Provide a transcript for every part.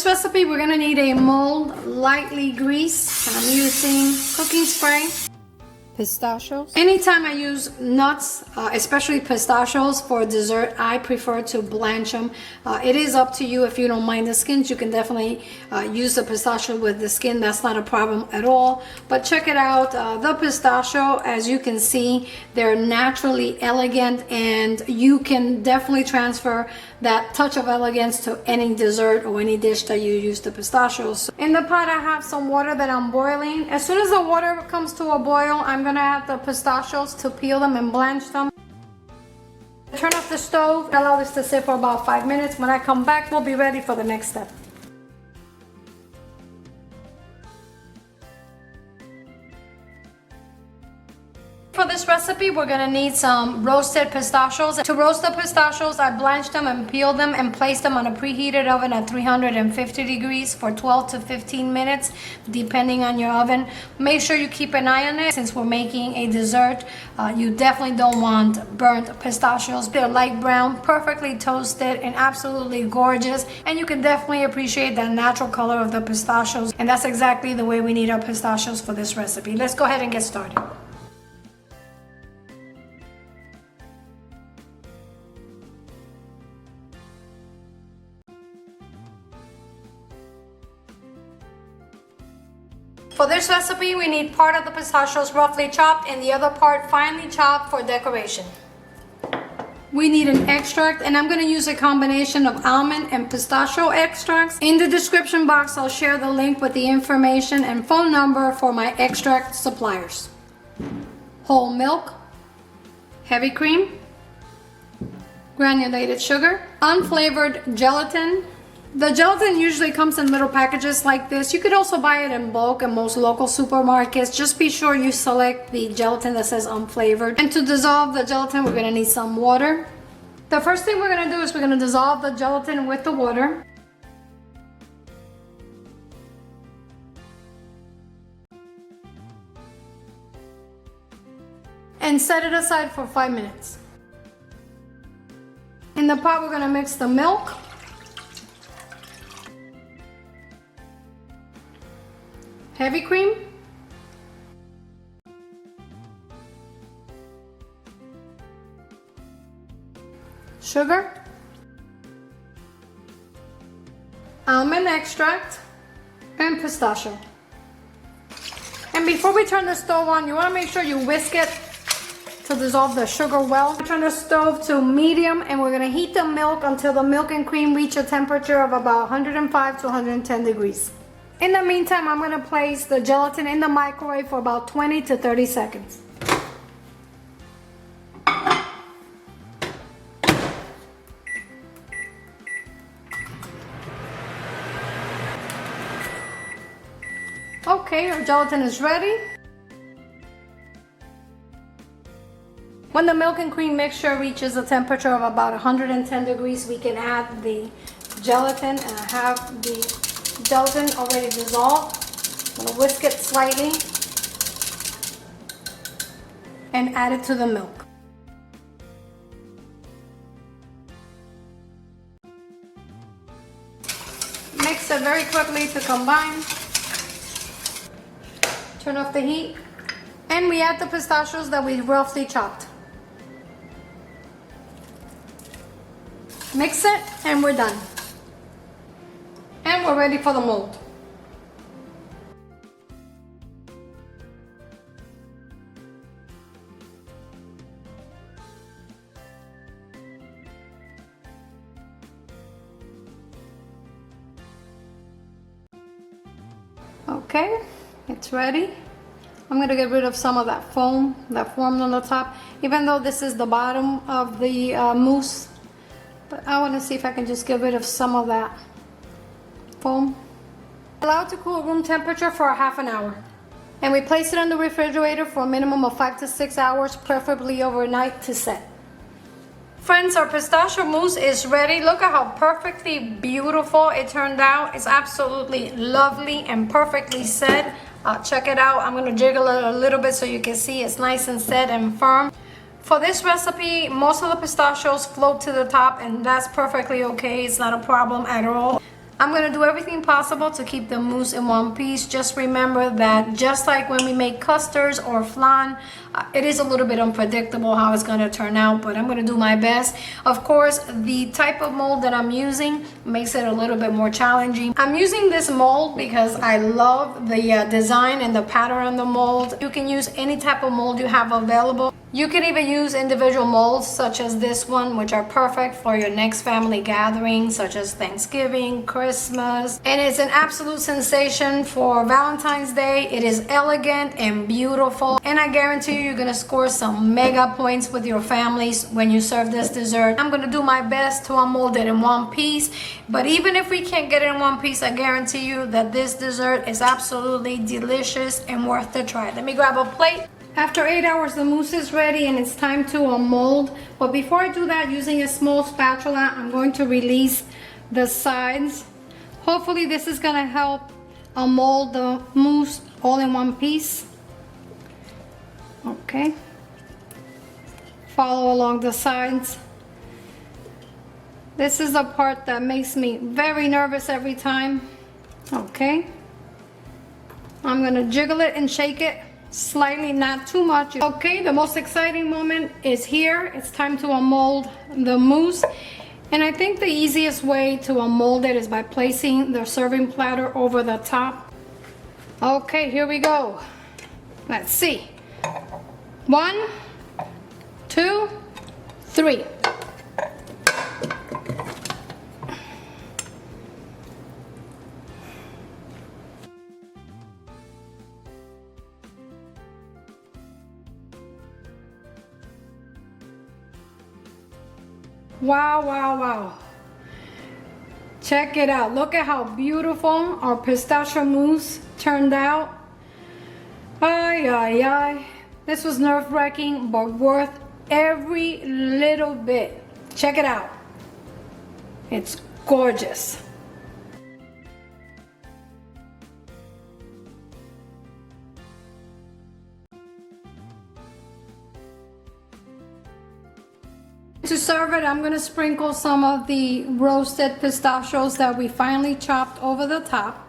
recipe, we're gonna need a mold lightly greased. I'm using cooking spray. Pistachios. Anytime I use nuts, especially pistachios for dessert, I prefer to blanch them. It is up to you. If you don't mind the skins, you can definitely use the pistachio with the skin. That's not a problem at all. But check it out. The pistachio, as you can see, they're naturally elegant, and you can definitely transfer that touch of elegance to any dessert or any dish that you use the pistachios. In the pot, I have some water that I'm boiling. As soon as the water comes to a boil, I'm gonna add the pistachios to peel them and blanch them. Turn off the stove, allow this to sit for about 5 minutes. When I come back, we'll be ready for the next step. For this recipe, we're gonna need some roasted pistachios. To roast the pistachios, I blanched them and peeled them and placed them on a preheated oven at 350 degrees for 12 to 15 minutes, depending on your oven. Make sure you keep an eye on it. Since we're making a dessert, you definitely don't want burnt pistachios. They're light brown, perfectly toasted, and absolutely gorgeous. And you can definitely appreciate that natural color of the pistachios. And that's exactly the way we need our pistachios for this recipe. Let's go ahead and get started. For this recipe, we need part of the pistachios roughly chopped and the other part finely chopped for decoration. We need an extract, and I'm going to use a combination of almond and pistachio extracts. In the description box, I'll share the link with the information and phone number for my extract suppliers. Whole milk, heavy cream, granulated sugar, unflavored gelatin. The gelatin usually comes in little packages like this. You could also buy it in bulk in most local supermarkets. Just be sure you select the gelatin that says unflavored. And to dissolve the gelatin, we're gonna need some water. The first thing we're gonna do is we're gonna dissolve the gelatin with the water. And set it aside for 5 minutes. In the pot, we're gonna mix the milk, heavy cream, sugar, almond extract, and pistachio. And before we turn the stove on, you want to make sure you whisk it to dissolve the sugar well. Turn the stove to medium, and we're going to heat the milk until the milk and cream reach a temperature of about 105 to 110 degrees. In the meantime, I'm going to place the gelatin in the microwave for about 20 to 30 seconds. Okay, our gelatin is ready. When the milk and cream mixture reaches a temperature of about 110 degrees, we can add the gelatin, and I have the gelatin already dissolved. I'm going to whisk it slightly and add it to the milk. Mix it very quickly to combine. Turn off the heat, and we add the pistachios that we roughly chopped. Mix it, and we're done. And we're ready for the mold. Okay, it's ready. I'm going to get rid of some of that foam that formed on the top, even though this is the bottom of the mousse. But I want to see if I can just get rid of some of that foam. Allow it to cool room temperature for a half an hour. And we place it in the refrigerator for a minimum of 5 to 6 hours, preferably overnight, to set. Friends, our pistachio mousse is ready. Look at how perfectly beautiful it turned out. It's absolutely lovely and perfectly set. Check it out. I'm going to jiggle it a little bit so you can see it's nice and set and firm. For this recipe, most of the pistachios float to the top, and that's perfectly okay. It's not a problem at all. I'm gonna do everything possible to keep the mousse in one piece. Just remember that just like when we make custards or flan, it is a little bit unpredictable how it's gonna turn out, but I'm gonna do my best. Of course, the type of mold that I'm using makes it a little bit more challenging. I'm using this mold because I love the design and the pattern on the mold. You can use any type of mold you have available. You can even use individual molds such as this one, which are perfect for your next family gathering, such as Thanksgiving, Christmas. And it's an absolute sensation for Valentine's Day. It is elegant and beautiful. And I guarantee you're gonna score some mega points with your families when you serve this dessert. I'm gonna do my best to unmold it in one piece. But even if we can't get it in one piece, I guarantee you that this dessert is absolutely delicious and worth the try. Let me grab a plate. After 8 hours, the mousse is ready and it's time to unmold. But before I do that, using a small spatula, I'm going to release the sides. Hopefully this is gonna help unmold the mousse all in one piece. Okay. Follow along the sides. This is the part that makes me very nervous every time. Okay. I'm gonna jiggle it and shake it. Slightly, not too much. Okay, the most exciting moment is here. It's time to unmold the mousse. And I think the easiest way to unmold it is by placing the serving platter over the top. Okay, here we go. Let's see. 1, 2, 3. Wow, wow, wow. Check it out. Look at how beautiful our pistachio mousse turned out. Ay, ay, ay. This was nerve-wracking, but worth every little bit. Check it out. It's gorgeous. To serve it, I'm going to sprinkle some of the roasted pistachios that we finally chopped over the top.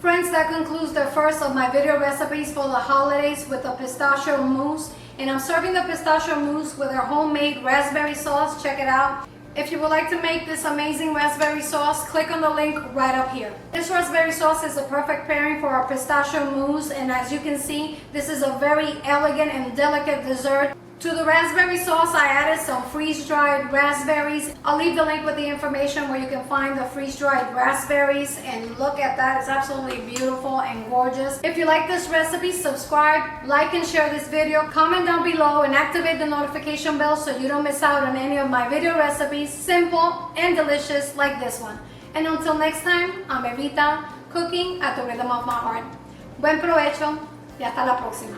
Friends, that concludes the first of my video recipes for the holidays with the pistachio mousse. And I'm serving the pistachio mousse with our homemade raspberry sauce. Check it out. If you would like to make this amazing raspberry sauce, click on the link right up here. This raspberry sauce is a perfect pairing for our pistachio mousse, and as you can see, this is a very elegant and delicate dessert. To the raspberry sauce, I added some freeze-dried raspberries. I'll leave the link with the information where you can find the freeze-dried raspberries, and look at that, it's absolutely beautiful and gorgeous. If you like this recipe, subscribe, like and share this video, comment down below and activate the notification bell so you don't miss out on any of my video recipes, simple and delicious like this one. And until next time, I'm Evita, cooking at the rhythm of my heart. Buen provecho y hasta la próxima.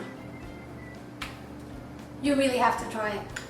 You really have to try it.